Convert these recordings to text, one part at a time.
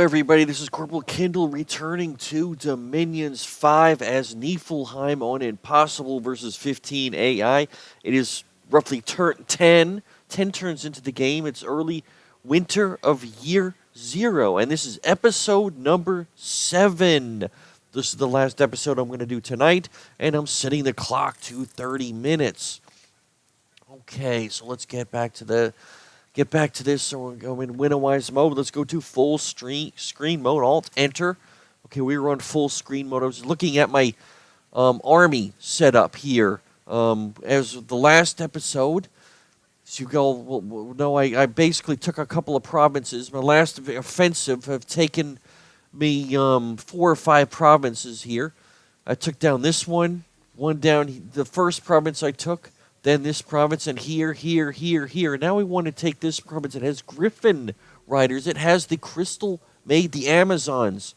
everybody. This is Corporal Kindel returning to Dominions 5 as Neifelheim on Impossible versus 15 AI. It is roughly turn 10 turns into the game. It's early winter of year 0, and this is episode number 7. This is the last episode I'm going to do tonight, and I'm setting the clock to 30 minutes. Okay, so let's get back to this. So we're going in Winnowize mode. Let's go to full screen mode. Alt-Enter. Okay, we were on full screen mode. I was looking at my army setup here. As the last episode, so you go, no, I basically took a couple of provinces. My last offensive have taken me 4 or 5 provinces here. I took down this one down. The first province I took, then this province, and here. Now we want to take this province. It has Griffin riders. It has the crystal made, the Amazons.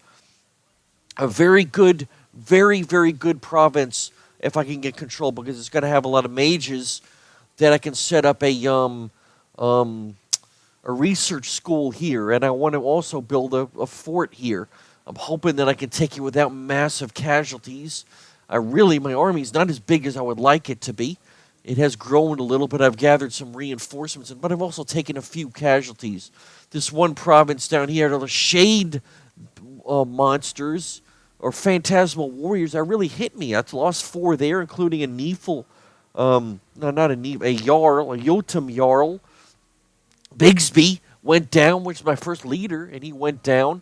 A very good, very, very good province if I can get control, because it's going to have a lot of mages that I can set up a research school here, and I want to also build a fort here. I'm hoping that I can take it without massive casualties. My army's not as big as I would like it to be. It has grown a little, but I've gathered some reinforcements, but I've also taken a few casualties. This one province down here, the shade monsters, or phantasmal warriors, really hit me. I've lost 4 there, including a Neefel, a Jarl, a Jotun Jarl. Bigsby went down, which is my first leader, and he went down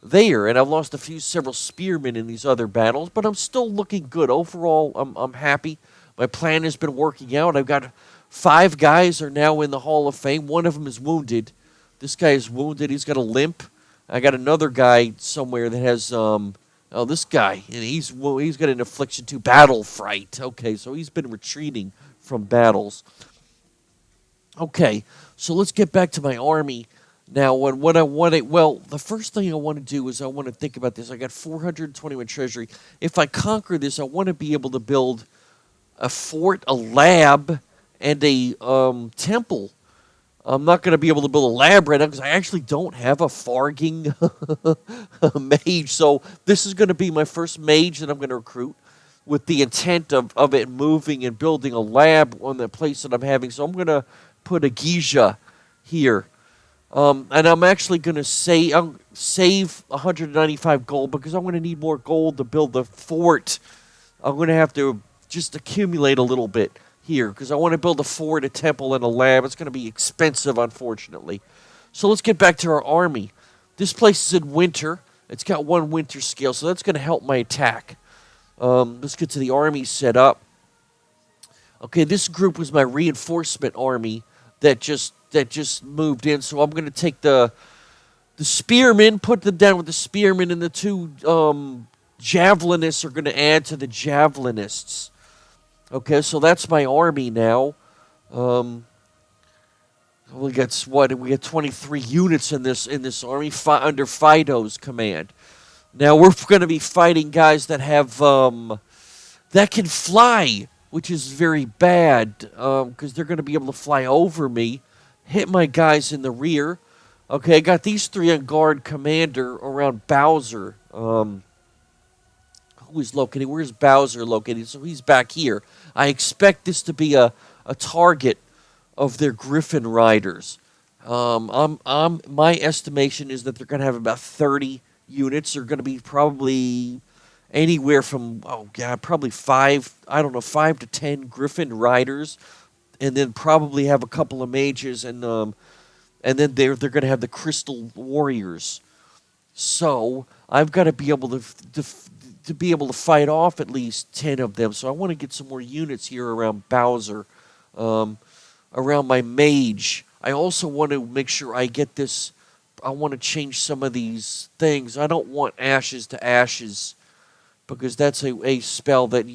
there. And I've lost several spearmen in these other battles, but I'm still looking good. Overall, I'm happy. My plan has been working out. I've got 5 guys are now in the Hall of Fame. One of them is wounded. This guy is wounded. He's got a limp. I got another guy somewhere that has this guy, and he's got an affliction too, battle fright. Okay, so he's been retreating from battles. Okay, so let's get back to my army now. The first thing I want to do is I want to think about this. I got 421 treasury. If I conquer this, I want to be able to build a fort, a lab, and a temple. I'm not going to be able to build a lab right now because I actually don't have a farging mage. So this is going to be my first mage that I'm going to recruit with the intent of it moving and building a lab on the place that I'm having. So I'm going to put a Geisha here. And I'm actually going to save 195 gold because I'm going to need more gold to build the fort. I'm going to have to just accumulate a little bit here because I want to build a fort, a temple, and a lab. It's going to be expensive, unfortunately. So let's get back to our army. This place is in winter. It's got 1 winter scale, so that's going to help my attack. Let's get to the army set up. Okay, this group was my reinforcement army that just moved in. So I'm going to take the spearmen, put them down with the spearmen, and the 2 javelinists are going to add to the javelinists. Okay, so that's my army now. We got 23 units in this army under Fido's command. Now we're going to be fighting guys that have that can fly, which is very bad because they're going to be able to fly over me, hit my guys in the rear. Okay, I got these 3 on guard commander around Bowser. Who is located? Where's Bowser located? So he's back here. I expect this to be a target of their Griffin riders. My estimation is that they're going to have about 30 units. They're going to be probably anywhere from probably 5 to 10 Griffin riders, and then probably have a couple of mages, and then they're going to have the crystal warriors. So I've got to be able to be able to fight off at least 10 of them. So I want to get some more units here around Bowser, around my mage. I also want to make sure I get this. I want to change some of these things. I don't want ashes to ashes because that's a spell that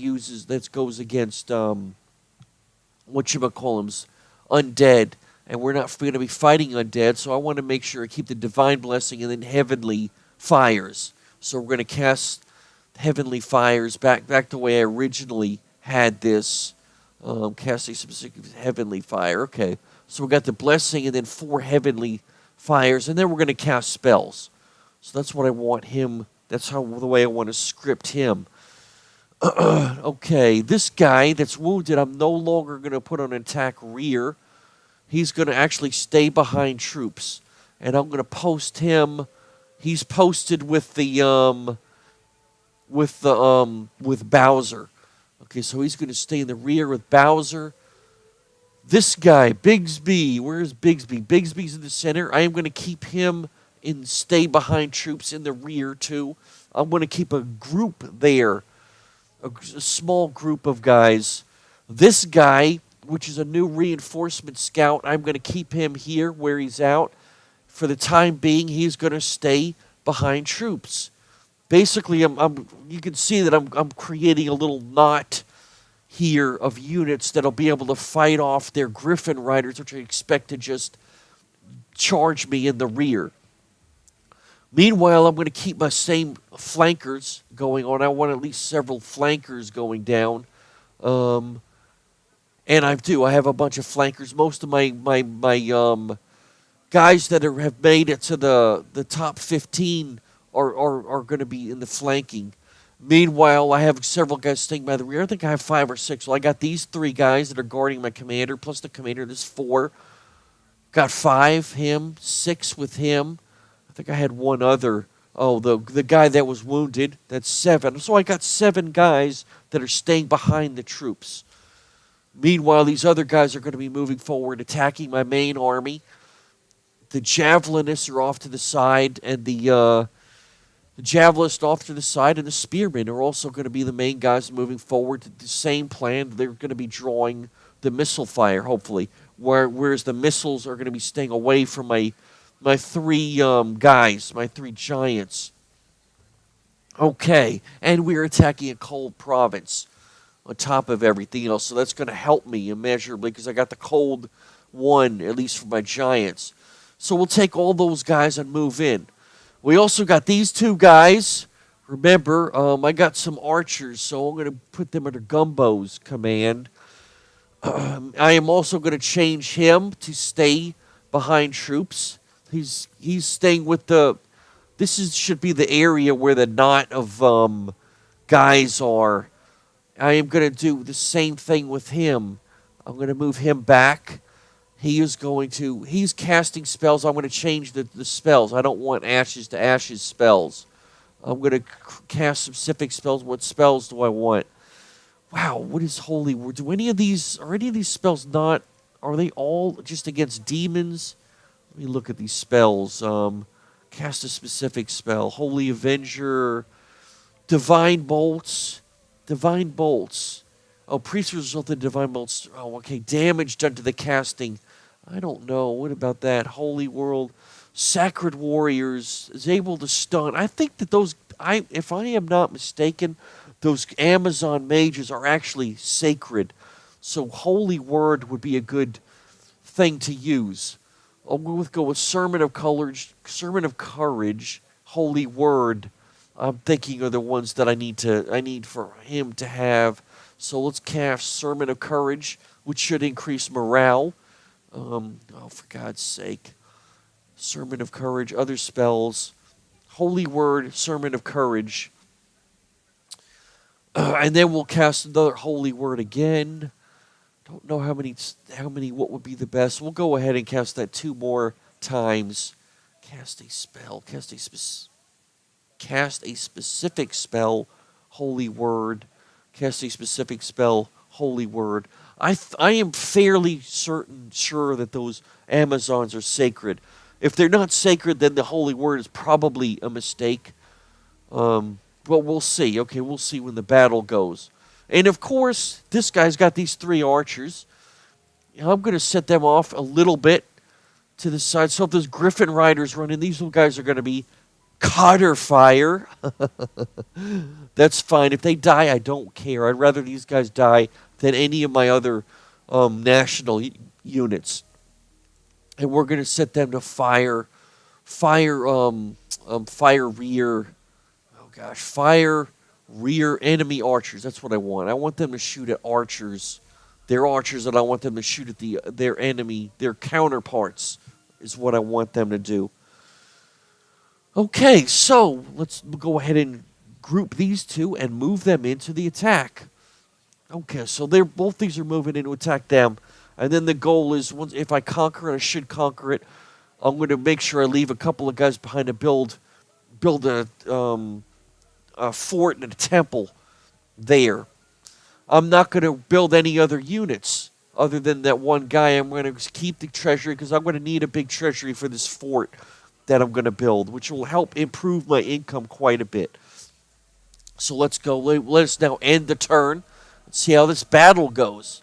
goes against whatchamacallums, undead. And we're not going to be fighting undead, so I want to make sure I keep the divine blessing and then heavenly fires. So we're going to cast heavenly fires back the way I originally had this. Casting specific heavenly fire. Okay, so we got the blessing and then 4 heavenly fires, and then we're going to cast spells. So that's what I want him. That's the way I want to script him. Okay, this guy that's wounded, I'm no longer going to put on attack rear. He's going to actually stay behind troops. And I'm going to post him. He's posted with with Bowser. Okay, so he's going to stay in the rear with Bowser. This guy, Bigsby, where's Bigsby? Bigsby's in the center. I am going to keep him and stay behind troops in the rear too. I'm going to keep a group there, a small group of guys. This guy, which is a new reinforcement scout, I'm going to keep him here where he's out. For the time being, he's going to stay behind troops. Basically, you can see that I'm creating a little knot here of units that'll be able to fight off their Griffin Riders, which I expect to just charge me in the rear. Meanwhile, I'm going to keep my same flankers going on. I want at least several flankers going down. And I do. I have a bunch of flankers. Most of my guys that have made it to the top 15 are going to be in the flanking. Meanwhile, I have several guys staying by the rear. I think I have 5 or 6. Well, I got these 3 guys that are guarding my commander, plus the commander. There's 4. Got 5, him, 6 with him. I think I had one other. Oh, the guy that was wounded. That's 7. So I got 7 guys that are staying behind the troops. Meanwhile, these other guys are going to be moving forward, attacking my main army. The javelinists are off to the side, and the javelinists off to the side, and the spearmen are also going to be the main guys moving forward to the same plan. They're going to be drawing the missile fire, hopefully, whereas the missiles are going to be staying away from my 3 guys, my 3 giants. Okay, and we're attacking a cold province on top of everything else, so that's going to help me immeasurably because I got the cold one, at least for my giants. So we'll take all those guys and move in. We also got these 2 guys. Remember, I got some archers, so I'm going to put them under Gumbo's command. I am also going to change him to stay behind troops. He's staying with the... should be the area where the knot of guys are. I am going to do the same thing with him. I'm going to move him back. He's casting spells. I'm going to change the spells. I don't want ashes to ashes spells. I'm going to cast specific spells. What spells do I want? Wow, what is Holy Word? Are any of these spells not, are they all just against demons? Let me look at these spells. Cast a specific spell. Holy Avenger, Divine Bolts. Oh, priest result in divine bolts. Oh, okay. Damage done to the casting. I don't know. What about that? Holy World. Sacred Warriors is able to stun. I think that if I am not mistaken, those Amazon mages are actually sacred. So Holy Word would be a good thing to use. I'll go with Sermon of Courage, Holy Word. I'm thinking are the ones that I need for him to have. So let's cast Sermon of Courage, which should increase morale. Oh, for God's sake. Sermon of Courage, other spells. Holy Word, Sermon of Courage. And then we'll cast another Holy Word again. Don't know how many, what would be the best. We'll go ahead and cast that 2 more times. Cast a spell. Cast a specific spell, Holy Word. Cast a specific spell, Holy Word. I am fairly sure that those Amazons are sacred. If they're not sacred, then the Holy Word is probably a mistake. But we'll see. Okay, we'll see when the battle goes. And of course, this guy's got these 3 archers. I'm going to set them off a little bit to the side. So if those Griffin Riders run in, these little guys are going to be Cotter fire. That's fine. If they die, I don't care. I'd rather these guys die than any of my other national units. And we're going to set them to fire rear enemy archers. That's what I want. I want them to shoot at archers. They're archers, and I want them to shoot at their enemy, their counterparts, is what I want them to do. Okay, so let's go ahead and group these two and move them into the attack. Okay, so they're both these are moving in to attack them. And then the goal is, once if I conquer it, I should conquer it. I'm going to make sure I leave a couple of guys behind to build a fort and a temple there. I'm not going to build any other units other than that one guy. I'm going to keep the treasury because I'm going to need a big treasury for this fort that I'm going to build, which will help improve my income quite a bit. So let's go. Let's now end the turn. Let's see how this battle goes.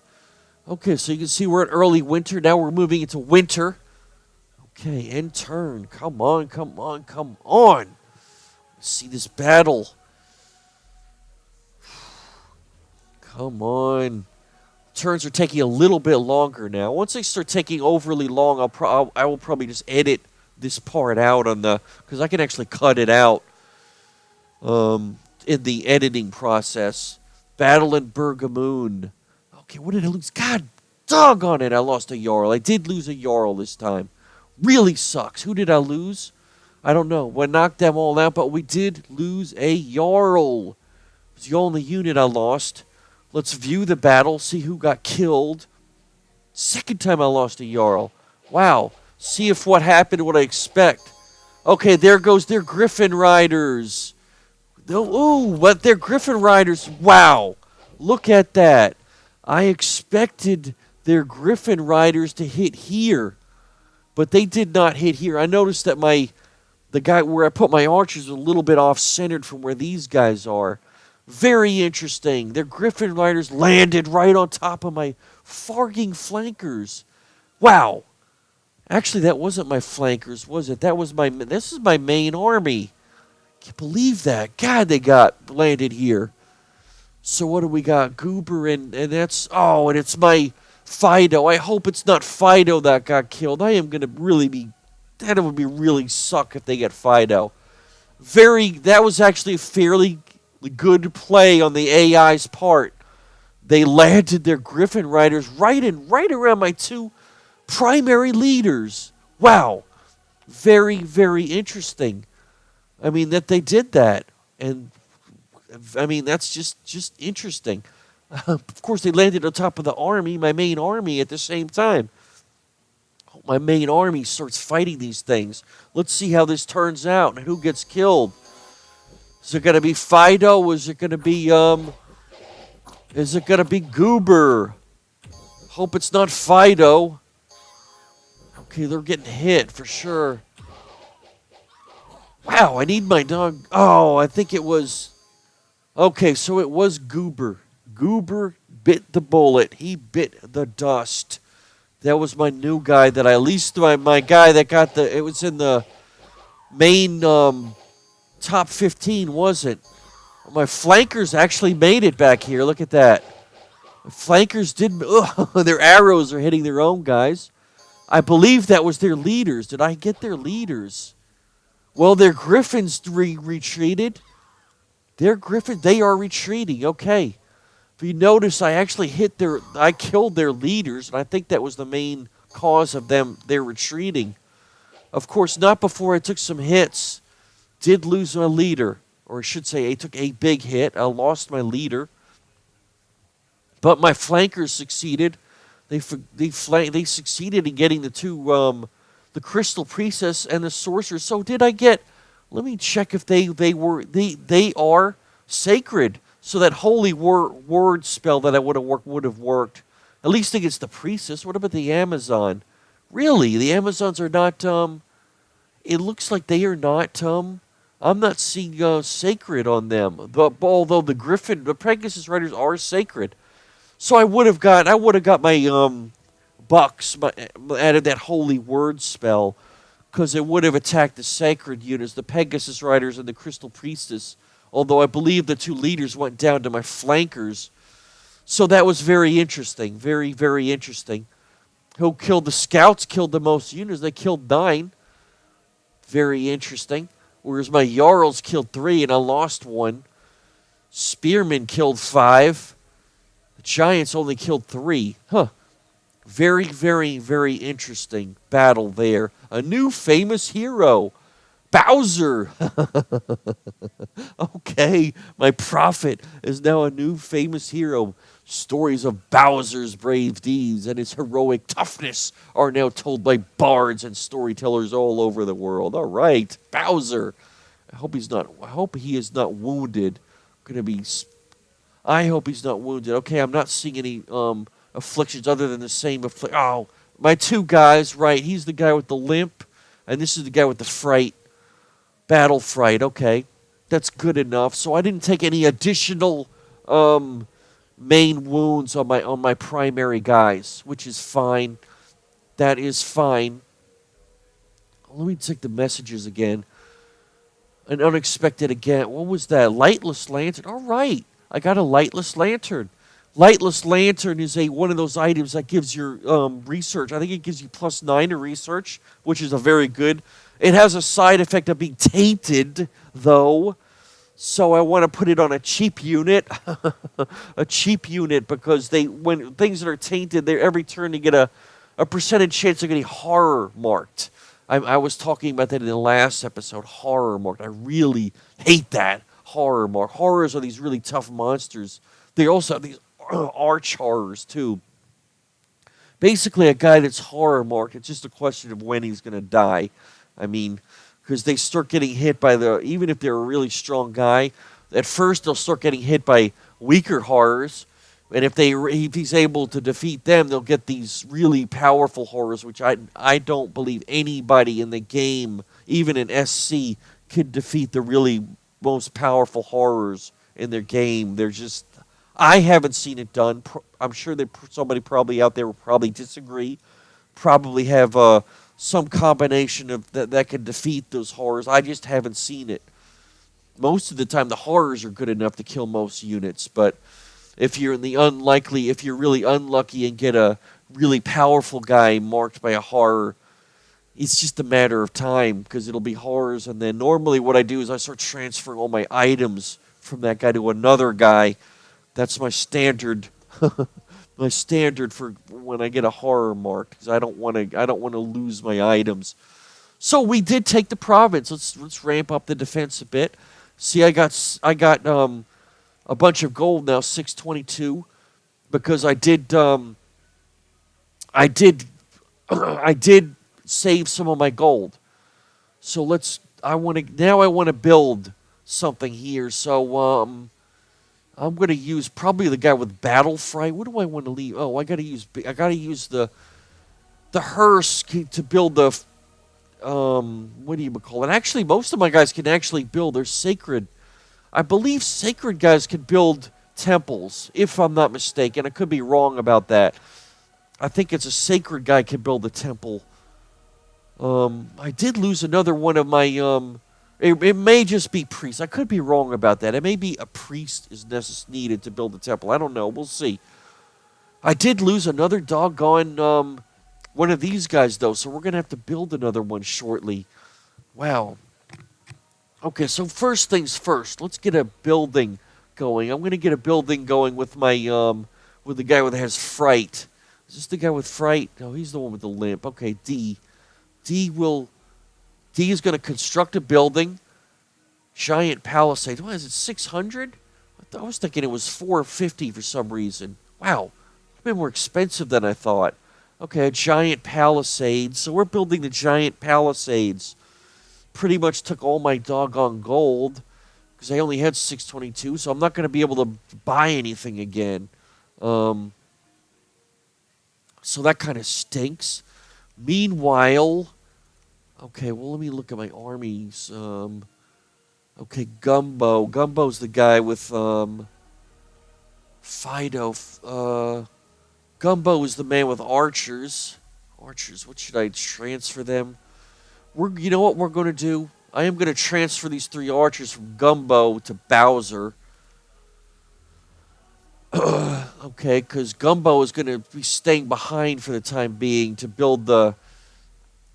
Okay, so you can see we're in early winter. Now we're moving into winter. Okay, end turn. Come on, come on, come on. Let's see this battle. Come on. Turns are taking a little bit longer now. Once they start taking overly long, I will probably just edit this part out on the, because I can actually cut it out in the editing process. Battle in Bergamoon. Okay, what did I lose? God doggone it, I lost a Jarl. I did lose a Jarl this time. Really sucks. Who did I lose? I don't know. We knocked them all out, but we did lose a Jarl. It was the only unit I lost. Let's view the battle, see who got killed. Second time I lost a Jarl. Wow. See if what happened, what I expect. Okay, there goes their Griffin Riders. Ooh, but they're Griffin Riders. Wow. Look at that. I expected their Griffin Riders to hit here, but they did not hit here. I noticed that the guy where I put my archers is a little bit off-centered from where these guys are. Very interesting. Their Griffin Riders landed right on top of my farging flankers. Wow. Actually, that wasn't my flankers, was it? This is my main army. Can't believe that. God, they got landed here. So what do we got? Goober and that's, oh, and it's my Fido. I hope it's not Fido that got killed. I am going to really be, that would be really suck if they get Fido. That was actually a fairly good play on the AI's part. They landed their Griffin Riders right around my two primary leaders. Wow. Very, very interesting. I mean, that they did that. And, I mean, that's just interesting. Of course, they landed on top of the army, my main army, at the same time. My main army starts fighting these things. Let's see how this turns out and who gets killed. Is it going to be Fido? Is it going to be Goober? Hope it's not Fido. Okay, they're getting hit for sure. Wow, I need my dog. Oh, I think it was. Okay, so it was Goober. Goober bit the bullet. He bit the dust. That was my new guy that I leased. My guy that got it was in the main top 15, wasn't. My flankers actually made it back here. Look at that. My flankers didn't. Their arrows are hitting their own guys. I believe that was their leaders. Did I get their leaders? Well, their Griffins retreated. Their Griffins, they are retreating. Okay. If you notice, I killed their leaders, and I think that was the main cause of their retreating. Of course, not before I took some hits. Did lose my leader, or I should say I took a big hit. I lost my leader. But my flankers succeeded. They succeeded in getting the two, the Crystal Priestess and the Sorcerer. So did I get, let me check if they are sacred. So that holy word spell that I would have worked. At least against the Priestess. What about the Amazon? Really? The Amazons are not, it looks like they are not, I'm not seeing sacred on them. Although the Pegasus Riders are sacred. So I would have got my bucks out of that holy word spell, because it would have attacked the sacred units, the Pegasus Riders and the Crystal Priestess. Although I believe the two leaders went down to my flankers. So that was very interesting. Very, very interesting. Who killed the scouts, killed the most units. They killed 9. Very interesting. Whereas my Jarls killed 3 and I lost 1. Spearmen killed 5. The Giants only killed 3. Huh. Very, very, very interesting battle there. A new famous hero. Bowser! Okay, my prophet is now a new famous hero. Stories of Bowser's brave deeds and his heroic toughness are now told by bards and storytellers all over the world. All right, Bowser. I hope he's not. I hope he is not wounded. Gonna be. I hope he's not wounded. Okay, I'm not seeing any afflictions other than the same affliction. Oh, my two guys. Right, he's the guy with the limp, and this is the guy with the fright. Battle fright. Okay, that's good enough. So I didn't take any additional main wounds on my primary guys, which is fine. That is fine. Let me take the messages again. An unexpected again. What was that? Lightless lantern. All right, I got a lightless lantern. Lightless lantern is one of those items that gives your research. I think it gives you +9 to research, which is a very good. It has a side effect of being tainted, though. So I want to put it on a cheap unit, a cheap unit, because when things that are tainted, they every turn they get a percentage chance of getting horror marked. I was talking about that in the last episode, horror marked. I really hate that, horror mark. Horrors are these really tough monsters. They also have these arch horrors, too. Basically, a guy that's horror marked, it's just a question of when he's going to die. I mean, because they start getting hit by even if they're a really strong guy, at first they'll start getting hit by weaker horrors. And if he's able to defeat them, they'll get these really powerful horrors, which I don't believe anybody in the game, even in SC, could defeat the really most powerful horrors in their game. They're just, I haven't seen it done. I'm sure that somebody probably out there will probably disagree, probably have some combination of that can defeat those horrors. I just haven't seen it. Most of the time, the horrors are good enough to kill most units, but if you're if you're really unlucky and get a really powerful guy marked by a horror, it's just a matter of time because it'll be horrors. And then normally what I do is I start transferring all my items from that guy to another guy. That's my standard, my standard for when I get a horror mark because I don't want to lose my items. So we did take the province. Let's ramp up the defense a bit. See, I got a bunch of gold now, 622, because I did save some of my gold. So I want to build something here. So I'm going to use probably the guy with battle fright. What do I want to leave? Oh, I got to use the hearse to build the what do you call it? Actually, most of my guys can actually build. They're sacred. I believe sacred guys can build temples, if I'm not mistaken. I could be wrong about that. I think it's a sacred guy can build a temple. I did lose another one of my... It may just be priests. I could be wrong about that. It may be a priest is needed to build a temple. I don't know. We'll see. I did lose another doggone one of these guys, though, so we're going to have to build another one shortly. Wow. Okay, so first things first. Let's get a building going. I'm going to get a building going with my with the guy that has fright. Is this the guy with fright? No, he's the one with the limp. Okay, D. D is going to construct a building. Giant palisade. What is it, 600? I was thinking it was 450 for some reason. Wow, a bit more expensive than I thought. Okay, a giant palisade. So we're building the giant palisades. Pretty much took all my doggone gold because I only had 622, so I'm not going to be able to buy anything again. So that kind of stinks. Meanwhile, okay, well, let me look at my armies. Okay, Gumbo. Gumbo's the guy with Fido. Gumbo is the man with archers. Archers, what should I transfer them? You know what we're going to do? I am going to transfer these 3 archers from Gumbo to Bowser. Okay, because Gumbo is going to be staying behind for the time being to build the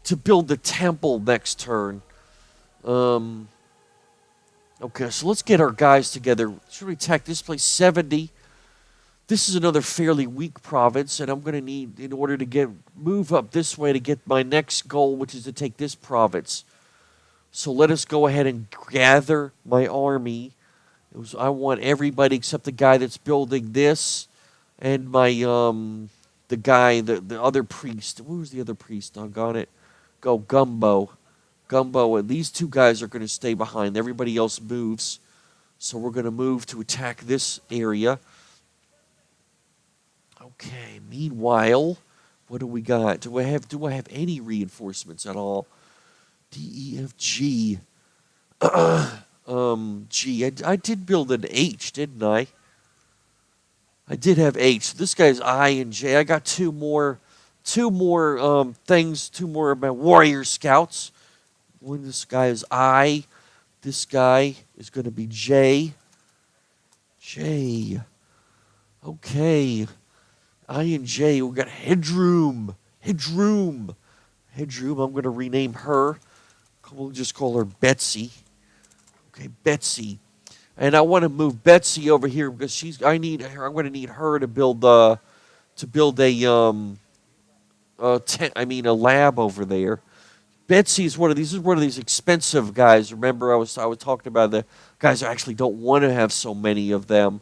temple next turn. Okay, so let's get our guys together. Should we attack this place? 70. This is another fairly weak province, and I'm going to need, in order to move up this way to get my next goal, which is to take this province. So let us go ahead and gather my army. I want everybody except the guy that's building this and my the other priest. Who was the other priest? Doggone it. Go Gumbo. Gumbo and these two guys are going to stay behind. Everybody else moves. So we're going to move to attack this area. Okay, meanwhile, what do we got? Do I have any reinforcements at all? D, E, F, G. G. I did build an H, didn't I? I did have H. This guy's I and J. I got two more things, two more of my warrior scouts. When this guy is I, this guy is going to be J. J. Okay. I and J. We got Headroom. Headroom. Headroom. I'm going to rename her. We'll just call her Betsy. Okay, Betsy. And I want to move Betsy over here because I'm going to need her to build a lab over there. Betsy's one of these expensive guys. Remember, I was talking about the guys who actually don't want to have so many of them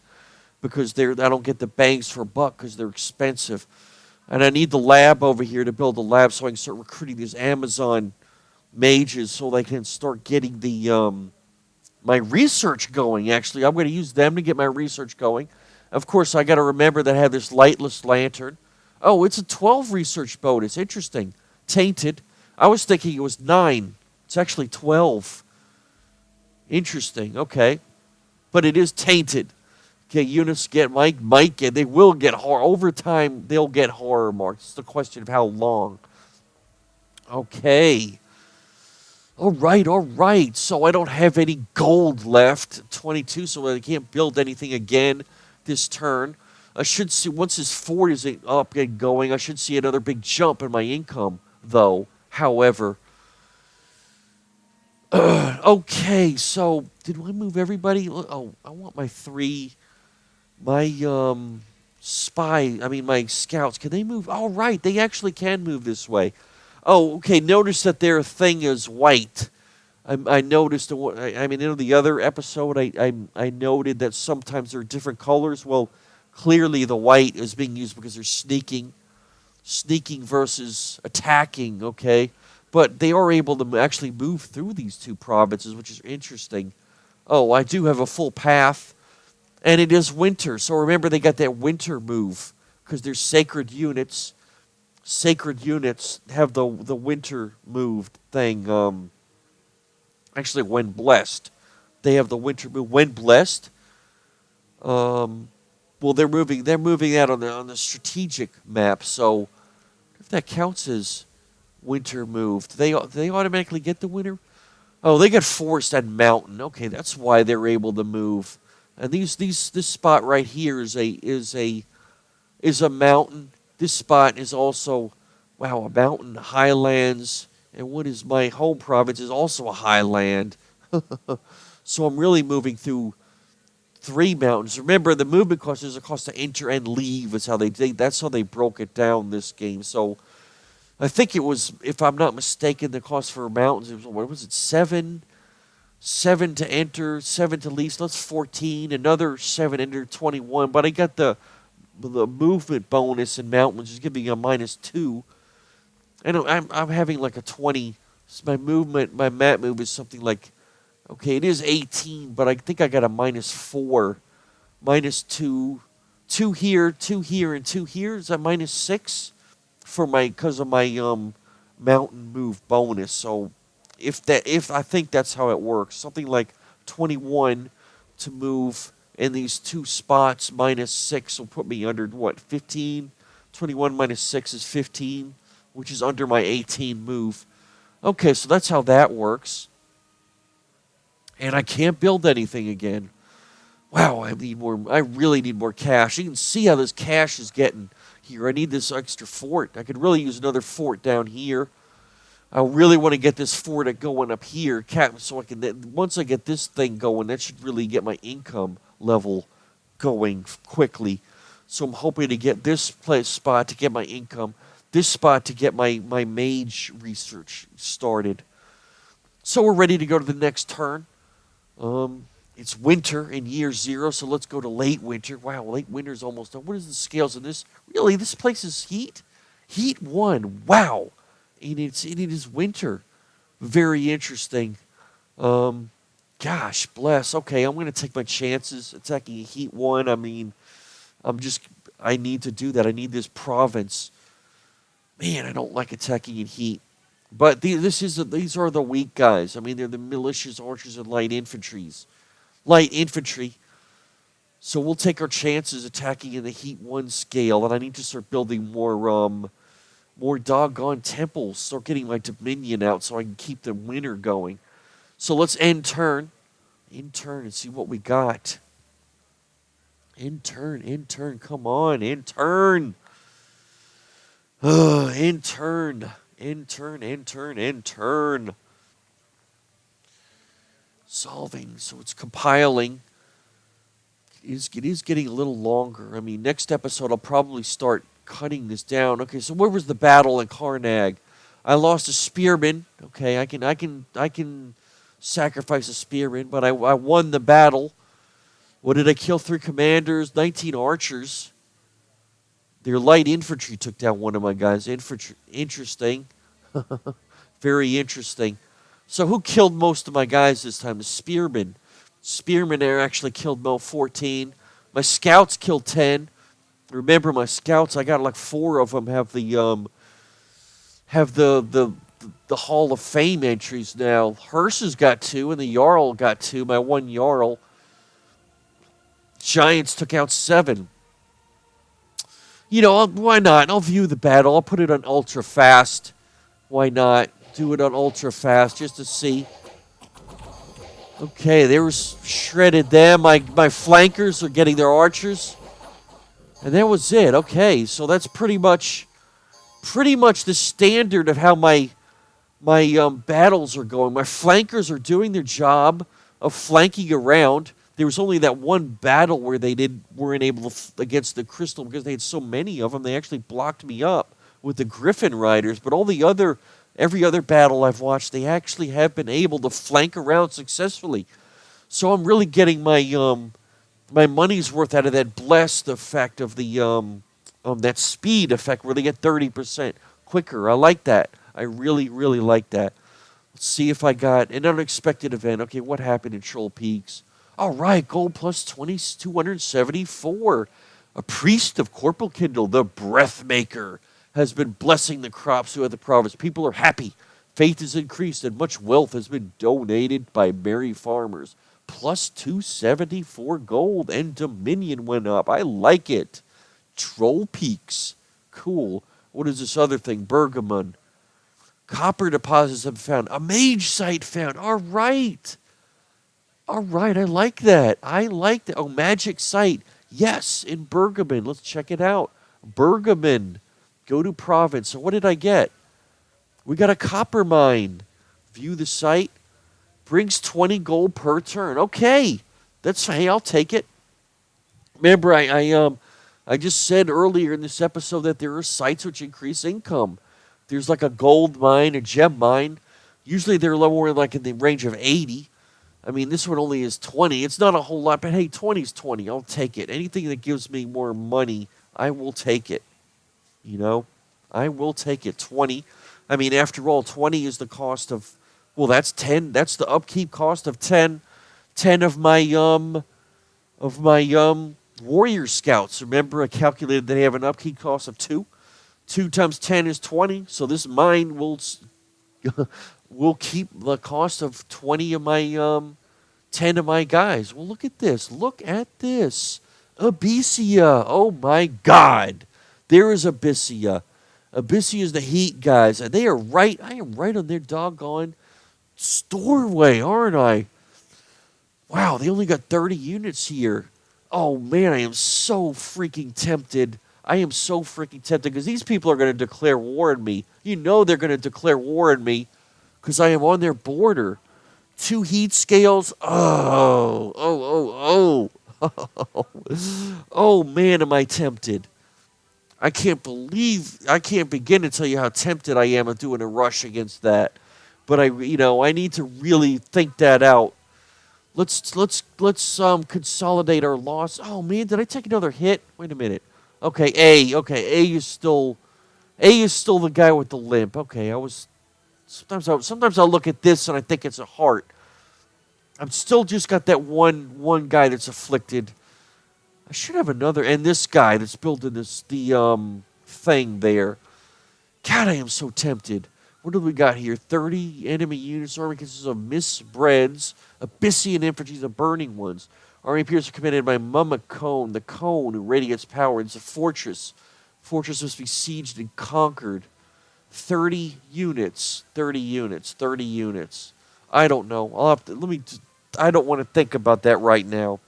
because I don't get the bangs for a buck because they're expensive. And I need the lab over here to build a lab so I can start recruiting these Amazon mages so they can start getting my research going. Actually, I'm going to use them to get my research going. Of course, I got to remember that I have this lightless lantern. Oh, it's a 12 research bonus. Interesting. Tainted. I was thinking it was 9. It's actually 12. Interesting. Okay. But it is tainted. Okay, units might get, they will get horror. Over time, they'll get horror marks. It's the question of how long. Okay. All right. So I don't have any gold left. 22, so I can't build anything again this turn. I should see, once this fort is up and going, I should see another big jump in my income, though. However, okay, so did I move everybody? Oh, I want my my scouts. Can they move? All right, they actually can move this way. Oh, okay, notice that their thing is white. I noticed, in the other episode, I noted that sometimes there are different colors. Well, clearly the white is being used because they're sneaking versus attacking, okay? But they are able to actually move through these two provinces, which is interesting. Oh, I do have a full path, and it is winter. So remember, they got that winter move because they're sacred units. Sacred units have the winter move thing. Actually, when blessed, they have the winter move. When blessed, well, they're moving that on the strategic map. So if that counts as winter moved, they automatically get the winter. Oh, they get forest and mountain. Okay, that's why they're able to move. And this spot right here is a mountain. This spot is also a mountain, highlands, and what is my home province is also a highland. So I'm really moving through 3 mountains. Remember, the movement cost is a cost to enter and leave. That's how they broke it down this game. So I think it was, if I'm not mistaken, the cost for mountains, what was it, 7 to enter, 7 to leave, so that's 14, another 7 to enter, 21, but I got the movement bonus in mountains is giving me a -2, and I'm having like a 20, so my map move is something like, okay, it is 18, but I think I got a -4, -2, 2 here, 2 here, and 2 here, is that -6? Because of my mountain move bonus. So if I think that's how it works, something like 21 to move in these 2 spots -6 will put me under 15. 21 -6 is 15, which is under my 18 move. Okay, so that's how that works. And I can't build anything again. Wow, I really need more cash. You can see how this cash is getting here. I need this extra fort. I could really use another fort down here. I really want to get this fort going up here, so I can. Once I get this thing going, that should really get my income level going quickly. So I'm hoping to get this spot to get my income, this spot to get my mage research started. So we're ready to go to the next turn. It's winter in year 0, so let's go to late winter. Wow, late winter's almost done. What is the scales in this? Really, this place is heat? Heat 1. Wow. And it is winter. Very interesting. Gosh, bless. Okay, I'm going to take my chances attacking a heat 1. I mean, I need to do that. I need this province. Man, I don't like attacking in heat. But these are the weak guys. I mean, they're the militias, archers, and light infantry. So we'll take our chances attacking in the heat 1 scale. And I need to start building more doggone temples. Start getting my dominion out so I can keep the winter going. So let's end turn. End turn and see what we got. End turn. Come on, end turn. End turn. End turn. Solving. So it's compiling. It is getting a little longer. I mean, next episode I'll probably start cutting this down. Okay, so where was the battle in Karnag? I lost a spearman. Okay, I can sacrifice a spearman, but I won the battle. What did I kill? 3 commanders, 19 archers. Their light infantry took down one of my guys. Interesting. Very interesting. So who killed most of my guys this time? The spearmen. Spearmen there actually killed 14. My scouts killed 10. Remember my scouts, I got like 4 of them have the Hall of Fame entries now. Hearst has got 2 and the Jarl got 2. My one Jarl. Giants took out 7. You know, why not? I'll view the battle. I'll put it on ultra fast. Why not? Do it on ultra fast just to see. Okay, they were shredded there. My flankers are getting their archers. And that was it. Okay, so that's pretty much the standard of how my battles are going. My flankers are doing their job of flanking around. There was only that one battle where they weren't able to against the crystal because they had so many of them. They actually blocked me up with the Griffin Riders. But every other battle I've watched, they actually have been able to flank around successfully. So I'm really getting my money's worth out of that blessed effect of the that speed effect where they get 30% quicker. I like that. I really, really like that. Let's see if I got an unexpected event. Okay, what happened in Troll Peaks? All right, gold plus 274. A priest of Corporal Kindel, the Breathmaker, has been blessing the crops throughout the province. People are happy. Faith has increased, and much wealth has been donated by merry farmers. Plus 274 gold, and Dominion went up. I like it. Troll Peaks. Cool. What is this other thing? Bergamon. Copper deposits have been found. A mage site found. All right. All right, I like that. Oh, magic site. Yes, in Bergamon. Let's check it out. Bergamon. Go to province. So what did I get? We got a copper mine. View the site. Brings 20 gold per turn. Okay. Hey, I'll take it. Remember, I just said earlier in this episode that there are sites which increase income. There's like a gold mine, a gem mine. Usually they're lower, like in the range of 80. I mean, this one only is 20. It's not a whole lot, but hey, 20 is 20. I'll take it. Anything that gives me more money, I will take it. You know, I will take it. 20. I mean, after all, 20 is the cost of, well, that's 10. That's the upkeep cost of 10. 10 of my warrior scouts. Remember, I calculated they have an upkeep cost of 2. 2 times 10 is 20. So this mine will keep the cost of 20 of my 10 of my guys. Well, look at this. Look at this. Abysia. Oh my God. There is Abysia. Abysia is the heat guys. And they are right. I am right on their doggone storeway, aren't I? Wow, they only got 30 units here. Oh man, I am so freaking tempted. I am so freaking tempted because these people are going to declare war on me. You know they're going to declare war on me because I am on their border. 2 heat scales. Oh. Oh man, am I tempted. I can't begin to tell you how tempted I am of doing a rush against that. But I need to really think that out. Let's consolidate our loss. Oh man, did I take another hit? Wait a minute. Okay, A. Okay, A is still the guy with the limp. Okay, sometimes I'll look at this and I think it's a heart. I'm still just got that one guy that's afflicted. I should have another, and this guy that's building the thing there. God, I am so tempted. What do we got here? 30 enemy units. Army consists of misbreads, Abyssian infantry, the burning ones. Army appears to be commanded by Mama Cone, the cone who radiates power. It's a fortress. Fortress must be sieged and conquered. 30 units. 30 units. 30 units. I don't know. I don't want to think about that right now.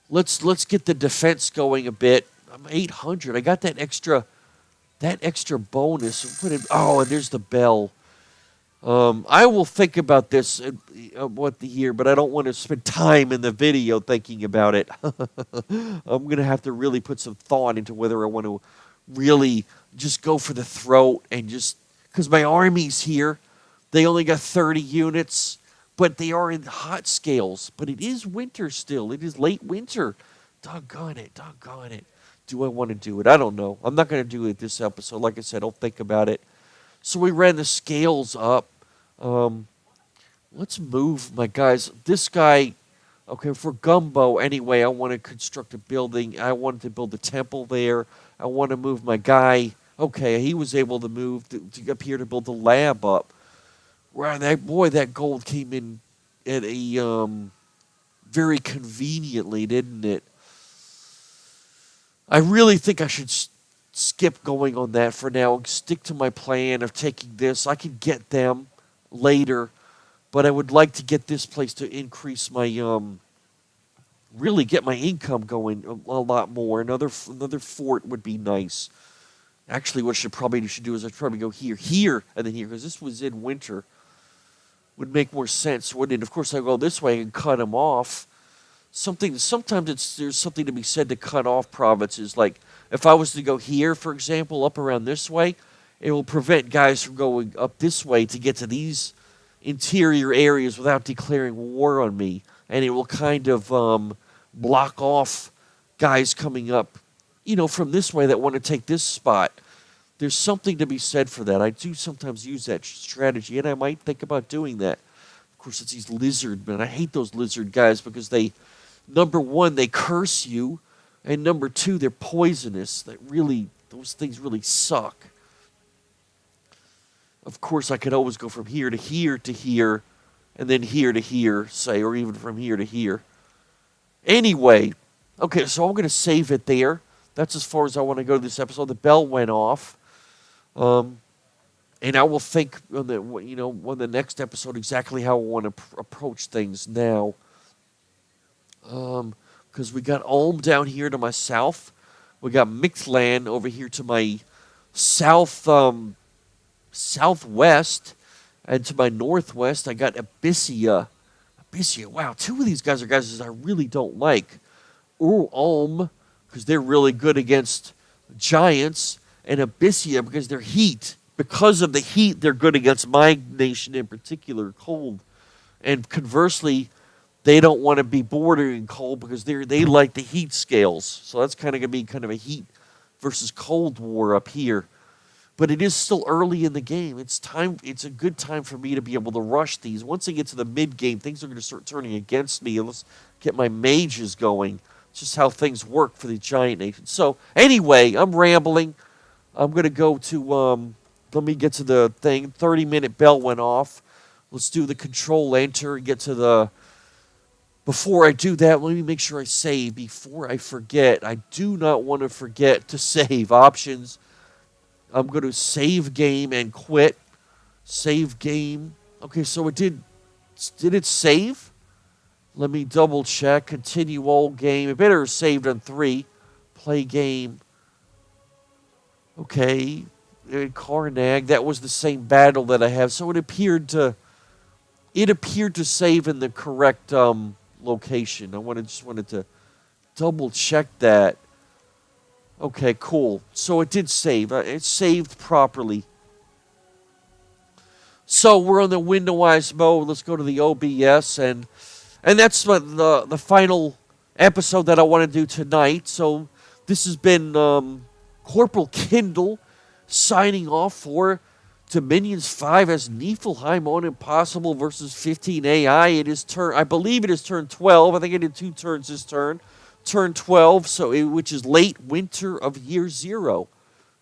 Let's get the defense going a bit. I'm 800. I got that extra bonus. And there's the bell. I will think about this but I don't want to spend time in the video thinking about it. I'm gonna have to really put some thought into whether I want to really just go for the throat and just because my army's here. They only got 30 units, but they are in hot scales. But it is winter still. It is late winter. Doggone it. Do I want to do it? I don't know. I'm not going to do it this episode. Like I said, I'll think about it. So we ran the scales up. Let's move my guys. This guy, okay, for Gumbo, anyway, I want to construct a building. I wanted to build a temple there. I want to move my guy. Okay, he was able to move to up here to build the lab up. Wow, that gold came in at a very conveniently, didn't it? I really think I should skip going on that for now and stick to my plan of taking this. I can get them later, but I would like to get this place to increase my really get my income going a lot more. Another fort would be nice. Actually, what I should probably do is I'd probably go here, and then here, because this was in winter. Would make more sense, wouldn't it? Of course, I go this way and cut them off. Sometimes there's something to be said to cut off provinces. Like if I was to go here, for example, up around this way, it will prevent guys from going up this way to get to these interior areas without declaring war on me, and it will kind of block off guys coming up, from this way that want to take this spot. There's something to be said for that. I do sometimes use that strategy, and I might think about doing that. Of course, it's these lizard men. I hate those lizard guys because number one, they curse you, and number two, they're poisonous. Those things really suck. Of course, I could always go from here to here to here, and then here to here, say, or even from here to here. Anyway, okay, so I'm going to save it there. That's as far as I want to go this episode. The bell went off. And I will think on the next episode exactly how I want to approach things now. Because we got Ulm down here to my south. We got Mixland over here to my southwest. And to my northwest, I got Abyssia. Wow, two of these guys are guys I really don't like. Ulm, because they're really good against giants. And Abyssia, because they're heat. Because of the heat, they're good against my nation in particular, cold. And conversely, they don't want to be bordering cold because they like the heat scales. So that's kind of going to be kind of a heat versus cold war up here. But it is still early in the game. It's a good time for me to be able to rush these. Once I get to the mid-game, things are going to start turning against me. And let's get my mages going. It's just how things work for the giant nation. So anyway, I'm rambling. I'm going to go to, let me get to the thing. 30-minute bell went off. Let's do the control enter and get to the, before I do that, let me make sure I save before I forget. I do not want to forget to save options. I'm going to save game and quit. Save game. Okay, so did it save? Let me double check. Continue all game. It better have saved on 3. Play game. Okay, Karnag, that was the same battle that I have. So it appeared to save in the correct location. Just wanted to double check that. Okay, cool. So it did save. It saved properly. So we're on the window-wise mode. Let's go to the OBS, and that's the final episode that I want to do tonight. So this has been Corporal Kindel signing off for Dominions 5 as Neifelheim on Impossible versus 15 AI. It is turn, I believe it is turn 12. I think I did 2 turns this turn. Turn 12, which is late winter of year 0.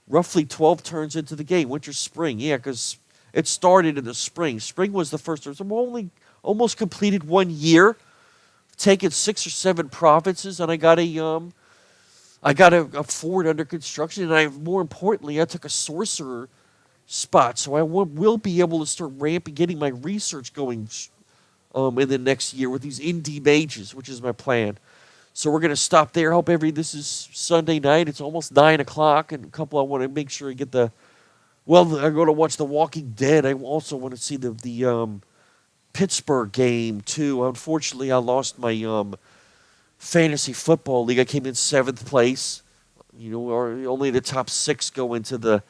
Roughly 12 turns into the game. Winter, spring. Yeah, because it started in the spring. Spring was the first turn. So I'm only almost completed 1 year. Taken 6 or 7 provinces, and I got a fort under construction, and more importantly, I took a sorcerer spot, so I will be able to start getting my research going in the next year with these indie mages, which is my plan. So we're gonna stop there. This is Sunday night. It's almost 9 o'clock, and I want to make sure I get I'm going to watch The Walking Dead. I also want to see the Pittsburgh game too. Unfortunately, I lost my fantasy football league. I came in 7th place. Only the top 6 go into the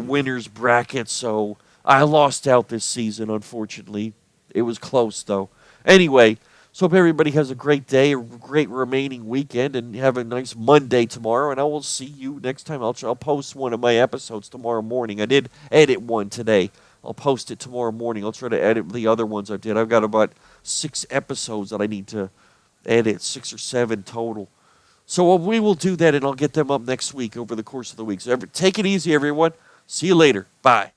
winners bracket. So I lost out this season. Unfortunately, it was close though. Anyway, so hope everybody has a great day, a great remaining weekend, and have a nice Monday tomorrow. And I will see you next time. I'll post one of my episodes tomorrow morning. I did edit one today. I'll post it tomorrow morning. I'll try to edit the other ones I did. I've got about 6 episodes that I need to edit, 6 or 7 total. So we will do that, and I'll get them up next week over the course of the week. So take it easy, everyone. See you later. Bye.